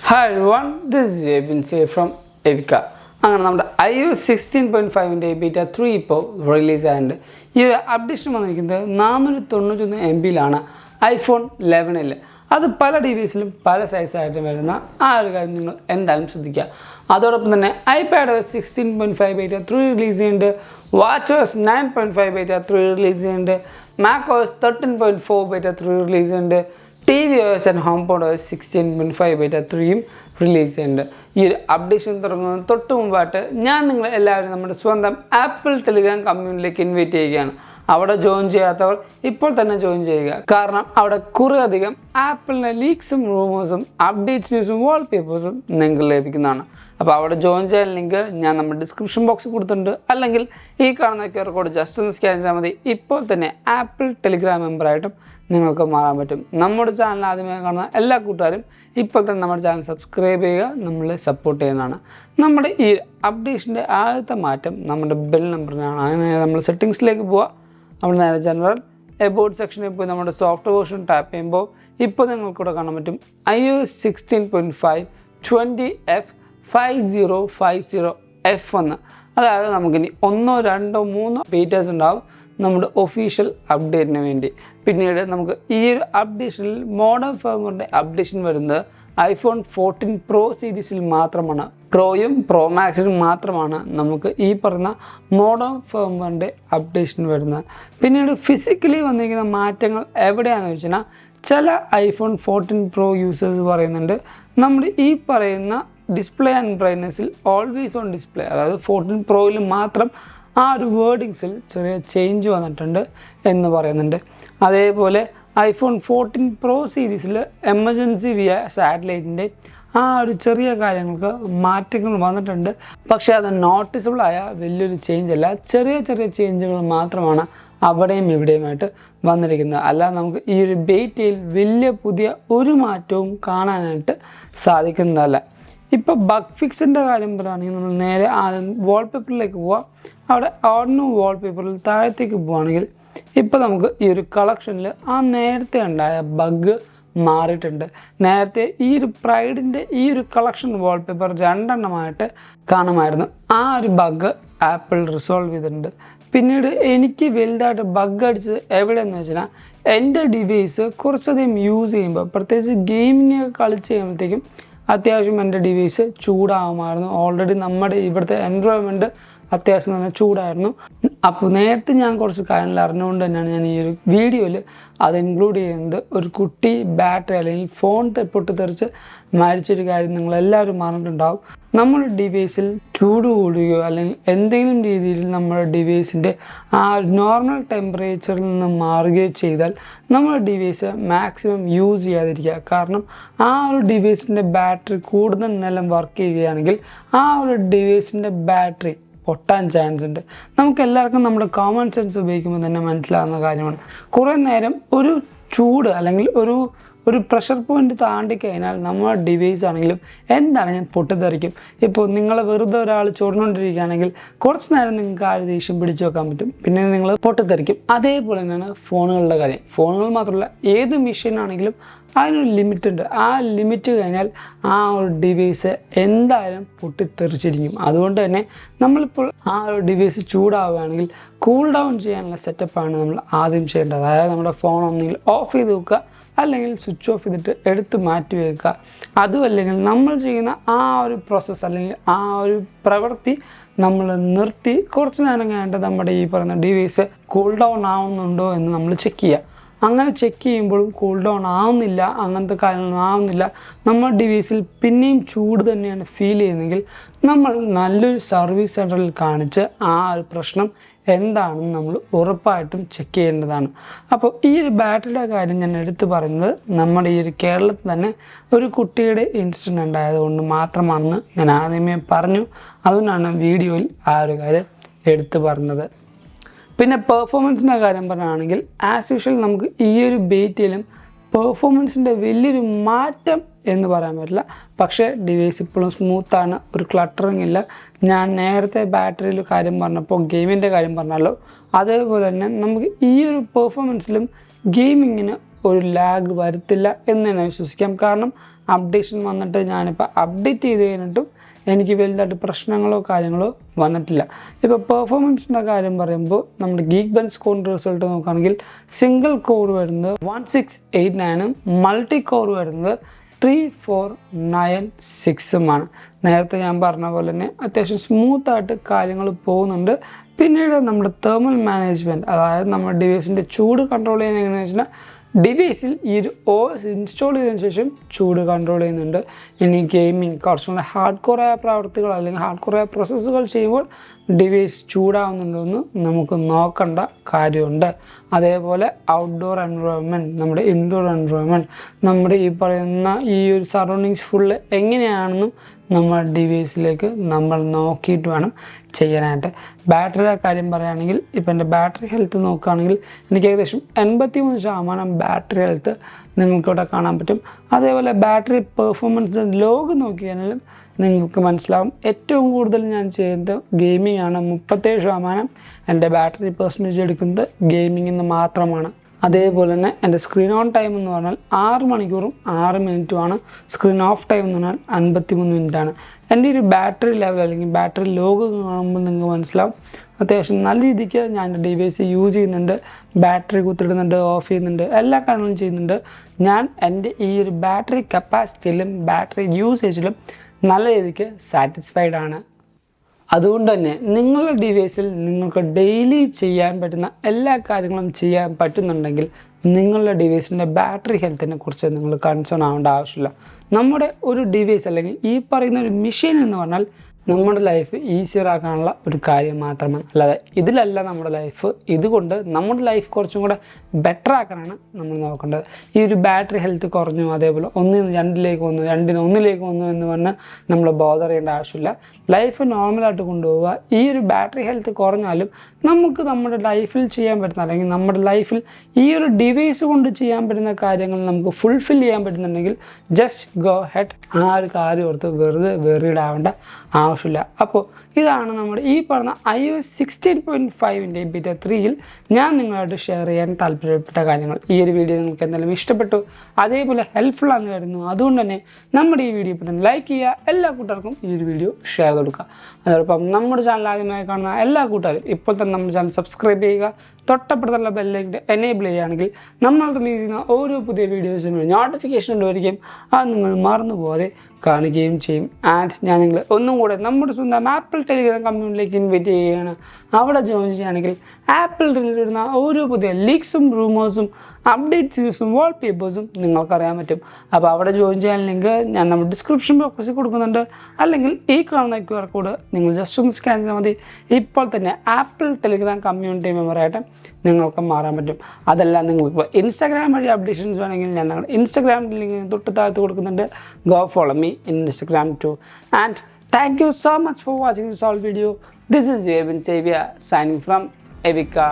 Hi everyone, this is Abin from Evika. അങ്ങനെ നമ്മുടെ iOS 16.5ൻ്റെ beta 3 ഇപ്പോൾ റിലീസ് ആയിട്ടുണ്ട്. ഈ ഒരു അപ്ഡേഷൻ വന്നിരിക്കുന്നത് 491 MB-ലാണ് iPhone 11-ൽ. അത് പല ഡിവൈസിലും പല സൈസായിട്ട് വരുന്ന ആ ഒരു കാര്യം നിങ്ങൾ എന്തായാലും ശ്രദ്ധിക്കുക. അതോടൊപ്പം തന്നെ iPadOS 16.5 ബീറ്റ 3 റിലീസ് ചെയ്യുന്നുണ്ട്, watchOS 9.5 ബീറ്റ 3 റിലീസ് ചെയ്യുന്നുണ്ട്, macOS 13.4 ബീറ്റ 3 റിലീസ് ചെയ്യുന്നുണ്ട്, tvOS and HomePodOS 16.5 ബീറ്റ 3യും റിലീസ് ചെയ്യുന്നുണ്ട്. ഈ ഒരു അപ്ഡേഷൻ തുടങ്ങുന്നതിന് തൊട്ട് മുമ്പായിട്ട് ഞാൻ നിങ്ങൾ എല്ലാവരും നമ്മുടെ സ്വന്തം ആപ്പിൾ ടെലിഗ്രാം കമ്മ്യൂണിറ്റിയിലേക്ക് ഇൻവൈറ്റ് ചെയ്യുകയാണ്. അവിടെ ജോയിൻ ചെയ്യാത്തവർ ഇപ്പോൾ തന്നെ ജോയിൻ ചെയ്യുക. കാരണം അവിടെ കുറേയധികം ആപ്പിളിൻ്റെ ലീക്സും റൂമേഴ്സും അപ്ഡേറ്റ്സ് ന്യൂസും വാൾപേപ്പേഴ്സും നിങ്ങൾക്ക് ലഭിക്കുന്നതാണ്. അപ്പോൾ അവിടെ ജോയിൻ ചെയ്യാൻ ലിങ്ക് ഞാൻ നമ്മുടെ ഡിസ്ക്രിപ്ഷൻ ബോക്സിൽ കൊടുത്തിട്ടുണ്ട്, അല്ലെങ്കിൽ ഈ കാണുന്ന QR കോഡ് ജസ്റ്റ് ഒന്ന് സ്കാൻ ചെയ്താൽ മതി. ഇപ്പോൾ തന്നെ ആപ്പിൾ ടെലിഗ്രാം മെമ്പറായിട്ടും നിങ്ങൾക്ക് മാറാൻ പറ്റും. നമ്മുടെ ചാനൽ ആദ്യമായി കാണുന്ന എല്ലാ കൂട്ടുകാരും ഇപ്പോൾ തന്നെ നമ്മുടെ ചാനൽ സബ്സ്ക്രൈബ് ചെയ്യുക, നമ്മളെ സപ്പോർട്ട് ചെയ്യുന്നതാണ്. നമ്മുടെ ഈ അപ്ഡേഷൻ്റെ ആദ്യത്തെ മാറ്റം നമ്മുടെ ബെൽ നമ്പറിനാണ്. അങ്ങനെ നമ്മൾ സെറ്റിങ്സിലേക്ക് പോവുക. നമ്മൾ നേരെ ജനറൽ എബൌട്ട് സെക്ഷനിൽ പോയി നമ്മുടെ സോഫ്റ്റ് വേർഷൻ ടാപ്പ് ചെയ്യുമ്പോൾ ഇപ്പോൾ നിങ്ങൾക്കിവിടെ കാണാൻ പറ്റും iOS 16.5 20F5050F1. അതായത് നമുക്കിനി 1, 2, 3 ബീറ്റാസ് ഉണ്ടാവും നമ്മുടെ ഒഫീഷ്യൽ അപ്ഡേറ്റിന് വേണ്ടി. പിന്നീട് നമുക്ക് ഈ ഒരു അപ്ഡേഷനിൽ മോഡേൺ ഫേംവെയറിൻ്റെ അപ്ഡേഷൻ വരുന്നത് iPhone 14 Pro സീരീസിൽ മാത്രമാണ്. പ്രോയും പ്രോ മാക്സിനും മാത്രമാണ് നമുക്ക് ഈ പറഞ്ഞ മോഡേൺ ഫേംവെയറിൻ്റെ അപ്ഡേഷൻ വരുന്നത്. പിന്നീട് ഫിസിക്കലി വന്നിരിക്കുന്ന മാറ്റങ്ങൾ എവിടെയാണെന്ന് വെച്ചാൽ ചില iPhone 14 Pro യൂസേഴ്സ് പറയുന്നുണ്ട് നമ്മുടെ ഈ പറയുന്ന ഡിസ്പ്ലേ ആൻഡ് ബ്രൈറ്റ്നസ്സിൽ ഓൾവേസ് ഓൺ ഡിസ്പ്ലേ, അതായത് 14 Proയിൽ മാത്രം ആ ഒരു വേർഡിങ്സിൽ ചെറിയ ചേഞ്ച് വന്നിട്ടുണ്ട് എന്ന് പറയുന്നുണ്ട്. അതേപോലെ iPhone 14 Pro സീരീസിൽ എമർജൻസി വിയ സാറ്റലൈറ്റിൻ്റെ ആ ഒരു ചെറിയ കാര്യങ്ങൾക്ക് മാറ്റങ്ങൾ വന്നിട്ടുണ്ട്. പക്ഷേ അത് നോട്ടീസബിളായ വലിയൊരു ചേഞ്ച് അല്ല, ചെറിയ ചെറിയ ചേഞ്ചുകൾ മാത്രമാണ് അവിടെയും ഇവിടെയുമായിട്ട് വന്നിരിക്കുന്നത്. അല്ലാതെ നമുക്ക് ഈ ഒരു ബീറ്റയിൽ വലിയ പുതിയ ഒരു മാറ്റവും കാണാനായിട്ട് സാധിക്കുന്നതല്ല. ഇപ്പോൾ ബഗ് ഫിക്സിൻ്റെ കാര്യം പറയുകയാണെങ്കിൽ നമ്മൾ നേരെ ആദ്യം വാൾപേപ്പറിലേക്ക് പോവാം. അവിടെ ഓർഡിനോ വാൾപേപ്പറിൽ താഴത്തേക്ക് പോവുകയാണെങ്കിൽ ഇപ്പോൾ നമുക്ക് ഈ ഒരു കളക്ഷനിൽ ആ നേരത്തെ ഉണ്ടായ ബഗ് മാറിയിട്ടുണ്ട്. നേരത്തെ ഈ ഒരു പ്രൈഡിൻ്റെ ഈ ഒരു കളക്ഷൻ വാൾപേപ്പർ 2 എണ്ണമായിട്ട് കാണുമായിരുന്നു. ആ ഒരു ബഗ് ആപ്പിൾ റിസോൾവ് ചെയ്തിട്ടുണ്ട്. പിന്നീട് എനിക്ക് വലുതായിട്ട് ബഗ് അടിച്ചത് എവിടെയെന്ന് വെച്ചാൽ എൻ്റെ ഡിവൈസ് കുറച്ചധികം യൂസ് ചെയ്യുമ്പോൾ, പ്രത്യേകിച്ച് ഗെയിമിങ്ങൊക്കെ കളിച്ച് കഴിയുമ്പോഴത്തേക്കും അത്യാവശ്യം എൻ്റെ ഡിവൈസ് ചൂടാകുമായിരുന്നു. ഓൾറെഡി നമ്മുടെ ഇവിടുത്തെ എൻവയോൺമെൻറ്റ് അത്യാവശ്യം തന്നെ ചൂടായിരുന്നു. അപ്പോൾ നേരത്തെ ഞാൻ കുറച്ച് കാര്യങ്ങൾ അറിഞ്ഞുകൊണ്ട് തന്നെയാണ് ഞാൻ ഈ ഒരു വീഡിയോയിൽ അത് ഇൻക്ലൂഡ് ചെയ്യുന്നത്. ഒരു കുട്ടി ബാറ്ററി അല്ലെങ്കിൽ ഫോൺ പൊട്ടിത്തെറിച്ച് മരിച്ചൊരു കാര്യം നിങ്ങളെല്ലാവരും പറഞ്ഞിട്ടുണ്ടാവും. നമ്മുടെ ഡിവൈസിൽ ചൂട് കൂടുകയോ അല്ലെങ്കിൽ എന്തെങ്കിലും രീതിയിൽ നമ്മുടെ ഡിവൈസിൻ്റെ ആ നോർമൽ ടെമ്പറേച്ചറിൽ നിന്ന് മാറുകയോ ചെയ്താൽ നമ്മുടെ ഡിവൈസ് മാക്സിമം യൂസ് ചെയ്യാതിരിക്കുക. കാരണം ആ ഒരു ഡിവൈസിൻ്റെ ബാറ്ററി കൂടുതൽ നേരം വർക്ക് ചെയ്യുകയാണെങ്കിൽ ആ ഒരു ഡിവൈസിൻ്റെ ബാറ്ററി പൊട്ടാൻ ചാൻസ് ഉണ്ട്. നമുക്കെല്ലാവർക്കും നമ്മുടെ കോമൺ സെൻസ് ഉപയോഗിക്കുമ്പോൾ തന്നെ മനസ്സിലാകുന്ന കാര്യമാണ്. കുറേ നേരം ഒരു ചൂട് അല്ലെങ്കിൽ ഒരു പ്രഷർ പോയിൻ്റ് താണ്ടിക്കഴിഞ്ഞാൽ നമ്മുടെ ഡിവൈസ് ആണെങ്കിലും എന്താണെങ്കിലും പൊട്ടിത്തെറിക്കും. ഇപ്പോൾ നിങ്ങൾ വെറുതെ ഒരാൾ ചൊറിഞ്ഞുകൊണ്ടിരിക്കുകയാണെങ്കിൽ കുറച്ച് നേരം നിങ്ങൾക്ക് ആ ഒരു ദേഷ്യം പിടിച്ചു വെക്കാൻ പറ്റും, പിന്നെ നിങ്ങൾ പൊട്ടിത്തെറിക്കും. അതേപോലെ തന്നെയാണ് ഫോണുകളുടെ കാര്യം. ഫോണുകൾ മാത്രമല്ല, ഏത് മെഷീനാണെങ്കിലും അതിനൊരു ലിമിറ്റ് ഉണ്ട്. ആ ലിമിറ്റ് കഴിഞ്ഞാൽ ആ ഒരു ഡിവൈസ് എന്തായാലും പൊട്ടിത്തെറിച്ചിരിക്കും. അതുകൊണ്ട് തന്നെ നമ്മളിപ്പോൾ ആ ഒരു ഡിവൈസ് ചൂടാവുകയാണെങ്കിൽ കൂൾ ഡൗൺ ചെയ്യാനുള്ള സെറ്റപ്പാണ് നമ്മൾ ആദ്യം ചെയ്യേണ്ടത്. അതായത് നമ്മുടെ ഫോൺ ഒന്നെങ്കിൽ ഓഫ് ചെയ്ത് വെക്കുക, അല്ലെങ്കിൽ സ്വിച്ച് ഓഫ് ചെയ്തിട്ട് എടുത്ത് മാറ്റി വയ്ക്കുക. അതുമല്ലെങ്കിൽ നമ്മൾ ചെയ്യുന്ന ആ ഒരു പ്രോസസ്സ് അല്ലെങ്കിൽ ആ ഒരു പ്രവൃത്തി നമ്മൾ നിർത്തി കുറച്ച് നേരം കഴിഞ്ഞിട്ട് നമ്മുടെ ഈ പറയുന്ന ഡിവൈസ് കൂൾ ഡൗൺ ആവുന്നുണ്ടോ എന്ന് നമ്മൾ ചെക്ക് ചെയ്യുക. അങ്ങനെ ചെക്ക് ചെയ്യുമ്പോഴും കൂൾ ഡൗൺ ആവുന്നില്ല, അങ്ങനത്തെ കാര്യങ്ങളൊന്നും ആവുന്നില്ല, നമ്മുടെ ഡിവൈസിൽ പിന്നെയും ചൂട് തന്നെയാണ് ഫീൽ ചെയ്യുന്നതെങ്കിൽ നമ്മൾ നല്ലൊരു സർവീസ് സെൻറ്ററിൽ കാണിച്ച് ആ ഒരു പ്രശ്നം എന്താണെന്ന് നമ്മൾ ഉറപ്പായിട്ടും ചെക്ക് ചെയ്യേണ്ടതാണ്. അപ്പോൾ ഈ ഒരു ബാറ്ററിയുടെ കാര്യം ഞാൻ എടുത്തു പറയുന്നത് നമ്മുടെ ഈ ഒരു കേരളത്തിൽ തന്നെ ഒരു കുട്ടിയുടെ ഇൻസിഡൻറ്റ് ഉണ്ടായതുകൊണ്ട് മാത്രമാണെന്ന് ഞാൻ ആദ്യമേ പറഞ്ഞു. അതുകൊണ്ടാണ് വീഡിയോയിൽ ആ ഒരു കാര്യം എടുത്തു പറഞ്ഞത്. പിന്നെ പെർഫോമൻസിൻ്റെ കാര്യം പറയുകയാണെങ്കിൽ ആസ് യൂഷ്വൽ നമുക്ക് ഈ ഒരു ബീറ്റയിലും പെർഫോമൻസിൻ്റെ വലിയൊരു മാറ്റം എന്ന് പറയാൻ പറ്റില്ല. പക്ഷേ ഡിവൈസ് ഇപ്പോഴും സ്മൂത്താണ്, ഒരു ക്ലട്ടറിങ് ഇല്ല. ഞാൻ നേരത്തെ ബാറ്ററിയിൽ കാര്യം പറഞ്ഞപ്പോൾ ഗെയിമിൻ്റെ കാര്യം പറഞ്ഞല്ലോ, അതേപോലെ തന്നെ നമുക്ക് ഈ ഒരു പെർഫോമൻസിലും ഗെയിമിങ്ങിന് ഒരു ലാഗ് വരത്തില്ല എന്ന് തന്നെ വിശ്വസിക്കാം. കാരണം അപ്ഡേഷൻ വന്നിട്ട് ഞാനിപ്പോൾ അപ്ഡേറ്റ് ചെയ്ത് കഴിഞ്ഞിട്ടും എനിക്ക് വലുതായിട്ട് പ്രശ്നങ്ങളോ കാര്യങ്ങളോ വന്നിട്ടില്ല. ഇപ്പോൾ പെർഫോമൻസിൻ്റെ കാര്യം പറയുമ്പോൾ നമ്മുടെ ഗീക്ക് ബെഞ്ച് സ്കോറിൻ്റെ റിസൾട്ട് നോക്കുകയാണെങ്കിൽ സിംഗിൾ കോർ വരുന്നത് 1689 മൾട്ടി കോർ വരുന്നത് 3496 നേരത്തെ ഞാൻ പറഞ്ഞ പോലെ തന്നെ അത്യാവശ്യം സ്മൂത്തായിട്ട് കാര്യങ്ങൾ പോകുന്നുണ്ട്. പിന്നീട് നമ്മുടെ തെർമൽ മാനേജ്മെൻറ്റ്, അതായത് നമ്മുടെ ഡിവൈസിൻ്റെ ചൂട് കൺട്രോൾ ചെയ്യുന്ന എങ്ങനെയാണെന്ന് വെച്ചാൽ ഡിവൈസിൽ ഈ ഒരു OS ഇൻസ്റ്റാൾ ചെയ്തതിന് ശേഷം ചൂട് കൺട്രോൾ ചെയ്യുന്നുണ്ട്. ഇനി ഗെയിമിങ് കുറച്ചുകൂടെ ഹാർഡ് കോറായ പ്രവർത്തികൾ അല്ലെങ്കിൽ ഹാർഡ് കോറായ പ്രോസസ്സുകൾ ചെയ്യുമ്പോൾ ഡിവൈസ് ചൂടാവുന്നുണ്ടോ എന്ന് നമുക്ക് നോക്കേണ്ട കാര്യമുണ്ട്. അതേപോലെ ഔട്ട്ഡോർ എൻവയോൺമെൻറ്റ്, നമ്മുടെ ഇൻഡോർ എൻവയോൺമെൻറ്റ്, നമ്മുടെ ഈ പറയുന്ന ഈ ഒരു സറൗണ്ടിങ്സ് ഫുള്ള് എങ്ങനെയാണെന്നും നമ്മുടെ ഡിവൈസിലേക്ക് നമ്മൾ നോക്കിയിട്ട് വേണം ചെയ്യാനായിട്ട്. ബാറ്ററിയുടെ കാര്യം പറയുകയാണെങ്കിൽ ഇപ്പോൾ എൻ്റെ ബാറ്ററി ഹെൽത്ത് നോക്കുകയാണെങ്കിൽ എനിക്ക് ഏകദേശം 83% ബാറ്ററി ഹെൽത്ത് നിങ്ങൾക്കിവിടെ കാണാൻ പറ്റും. അതേപോലെ ബാറ്ററി പെർഫോമൻസ് ലോഗ് നോക്കിയാലും നിങ്ങൾക്ക് മനസ്സിലാവും. ഏറ്റവും കൂടുതൽ ഞാൻ ചെയ്യുന്നത് ഗെയിമിംഗ് ആണ്. 37% എൻ്റെ ബാറ്ററി പെർസെൻറ്റേജ് എടുക്കുന്നത് ഗെയിമിങ്ങിൽ നിന്ന് മാത്രമാണ്. അതേപോലെ തന്നെ എൻ്റെ സ്ക്രീൻ ഓൺ ടൈം എന്ന് പറഞ്ഞാൽ 6 മണിക്കൂറും 6 മിനിറ്റുമാണ്. സ്ക്രീൻ ഓഫ് ടൈം എന്ന് പറഞ്ഞാൽ 53 മിനിറ്റാണ്. എൻ്റെ ഒരു ബാറ്ററി ലെവൽ അല്ലെങ്കിൽ ബാറ്ററി ലോഗ് കാണുമ്പോൾ നിങ്ങൾക്ക് മനസ്സിലാവും അത്യാവശ്യം നല്ല രീതിക്ക് ഞാൻ എൻ്റെ ഡിവൈസ് യൂസ് ചെയ്യുന്നുണ്ട്. ബാറ്ററി കുത്തിടുന്നുണ്ട്, ഓഫ് ചെയ്യുന്നുണ്ട്, എല്ലാ കാര്യങ്ങളും ചെയ്യുന്നുണ്ട്. ഞാൻ എൻ്റെ ഈ ഒരു ബാറ്ററി കപ്പാസിറ്റിയിലും ബാറ്ററി യൂസേജിലും നല്ല രീതിക്ക് സാറ്റിസ്ഫൈഡ് ആണ്. അതുകൊണ്ട് തന്നെ നിങ്ങളുടെ ഡിവൈസിൽ നിങ്ങൾക്ക് ഡെയിലി ചെയ്യാൻ പറ്റുന്ന എല്ലാ കാര്യങ്ങളും ചെയ്യാൻ പറ്റുന്നുണ്ടെങ്കിൽ നിങ്ങളുടെ ഡിവൈസിൻ്റെ ബാറ്ററി ഹെൽത്തിനെ കുറിച്ച് നിങ്ങൾ കൺസേൺ ആവേണ്ട ആവശ്യമില്ല. നമ്മുടെ ഒരു ഡിവൈസ് അല്ലെങ്കിൽ ഈ പറയുന്ന ഒരു മെഷീൻ എന്ന് പറഞ്ഞാൽ നമ്മുടെ ലൈഫ് ഈസിയർ ആക്കാനുള്ള ഒരു കാര്യം മാത്രമാണ്, അല്ലാതെ ഇതിലല്ല നമ്മുടെ ലൈഫ്. ഇതുകൊണ്ട് നമ്മുടെ ലൈഫ് കുറച്ചും കൂടെ ബെറ്റർ ആക്കാനാണ് നമ്മൾ നോക്കേണ്ടത്. ഈ ഒരു ബാറ്ററി ഹെൽത്ത് കുറഞ്ഞു, അതേപോലെ 1-2 വന്നു, 2-1 വന്നു എന്ന് പറഞ്ഞ് നമ്മൾ ബോധർ ചെയ്യേണ്ട ആവശ്യമില്ല. ലൈഫ് നോർമലായിട്ട് കൊണ്ടുപോവുക. ഈ ഒരു ബാറ്ററി ഹെൽത്ത് കുറഞ്ഞാലും നമുക്ക് നമ്മുടെ ലൈഫിൽ ചെയ്യാൻ പറ്റുന്ന അല്ലെങ്കിൽ നമ്മുടെ ലൈഫിൽ ഈ ഒരു ഡിവൈസ് കൊണ്ട് ചെയ്യാൻ പറ്റുന്ന കാര്യങ്ങൾ നമുക്ക് ഫുൾഫിൽ ചെയ്യാൻ പറ്റുന്നുണ്ടെങ്കിൽ ജസ്റ്റ് ഗോ ഹെഡ്. ആ ഒരു കാര്യം ഓർത്ത് വെറുതെ വെറിഡ് ആവേണ്ട ആവശ്യമില്ല. അപ്പോൾ ഇതാണ് നമ്മുടെ ഈ പറഞ്ഞ iOS 16.5ൻ്റെ ബീറ്റ 3യിൽ ഞാൻ നിങ്ങളായിട്ട് ഷെയർ ചെയ്യാൻ താല്പര്യപ്പെട്ട കാര്യങ്ങൾ. ഈ ഒരു വീഡിയോ നിങ്ങൾക്ക് എന്തായാലും ഇഷ്ടപ്പെട്ടു, അതേപോലെ ഹെൽപ്ഫുൾ ആണെന്ന് കരുതുന്നു. അതുകൊണ്ട് തന്നെ നമ്മുടെ ഈ വീഡിയോ ഇപ്പോൾ തന്നെ ലൈക്ക് ചെയ്യുക, എല്ലാ കൂട്ടുകാർക്കും ഈ ഒരു വീഡിയോ ഷെയർ കൊടുക്കുക. അതോടൊപ്പം നമ്മുടെ ചാനൽ ആദ്യമായി കാണുന്ന എല്ലാ കൂട്ടുകാരും ഇപ്പോൾ തന്നെ നമ്മുടെ ചാനൽ സബ്സ്ക്രൈബ് ചെയ്യുക. തൊട്ടപ്പുറത്തുള്ള ബെല്ലൈക്കൺ എനേബിൾ ചെയ്യുകയാണെങ്കിൽ നമ്മൾ റിലീസ് ചെയ്യുന്ന ഓരോ പുതിയ വീഡിയോസിനും നോട്ടിഫിക്കേഷൻ ഉണ്ടായിരിക്കും. അത് നിങ്ങൾ മറന്നുപോലെ കാണുകയും ചെയ്യും. ആൻഡ് ഞാൻ നിങ്ങളെ ഒന്നും കൂടെ നമ്മുടെ സ്വന്തം ആപ്പിൾ ടെലിഗ്രാം കമ്മ്യൂണിറ്റിയിലേക്ക് ഇൻവൈറ്റ് ചെയ്യുകയാണ്. അവിടെ ജോയിൻ ചെയ്യുകയാണെങ്കിൽ ആപ്പിൾ റിലേറ്റഡ് വരുന്ന ഓരോ പുതിയ ലീക്സും റൂമേഴ്സും അപ്ഡേറ്റ്സ് ന്യൂസും വാൾപേപ്പേഴ്സും നിങ്ങൾക്കറിയാൻ പറ്റും. അപ്പോൾ അവിടെ ജോയിൻ ചെയ്യാൻ ലിങ്ക് ഞാൻ നമ്മുടെ ഡിസ്ക്രിപ്ഷൻ ബോക്സിൽ കൊടുക്കുന്നുണ്ട്. അല്ലെങ്കിൽ ഈ കാണുന്ന QR കോഡ് നിങ്ങൾ ജസ്റ്റ് ഒന്ന് സ്കാൻ ചെയ്താൽ മതി. ഇപ്പോൾ തന്നെ ആപ്പിൾ ടെലിഗ്രാം കമ്മ്യൂണിറ്റി മെമ്പറായിട്ട് നിങ്ങൾക്ക് മാറാൻ പറ്റും. അതല്ല നിങ്ങളിപ്പോൾ ഇൻസ്റ്റാഗ്രാം വഴി അപ്ഡേഷൻസ് വേണമെങ്കിൽ ഞാൻ നിങ്ങളുടെ ഇൻസ്റ്റാഗ്രാമിൻ്റെ ലിങ്ക് തൊട്ട് താഴത്ത് കൊടുക്കുന്നുണ്ട്. Go follow me in Instagram too. And thank you so much for watching this whole video. This is Abin Xavier signing from Evika.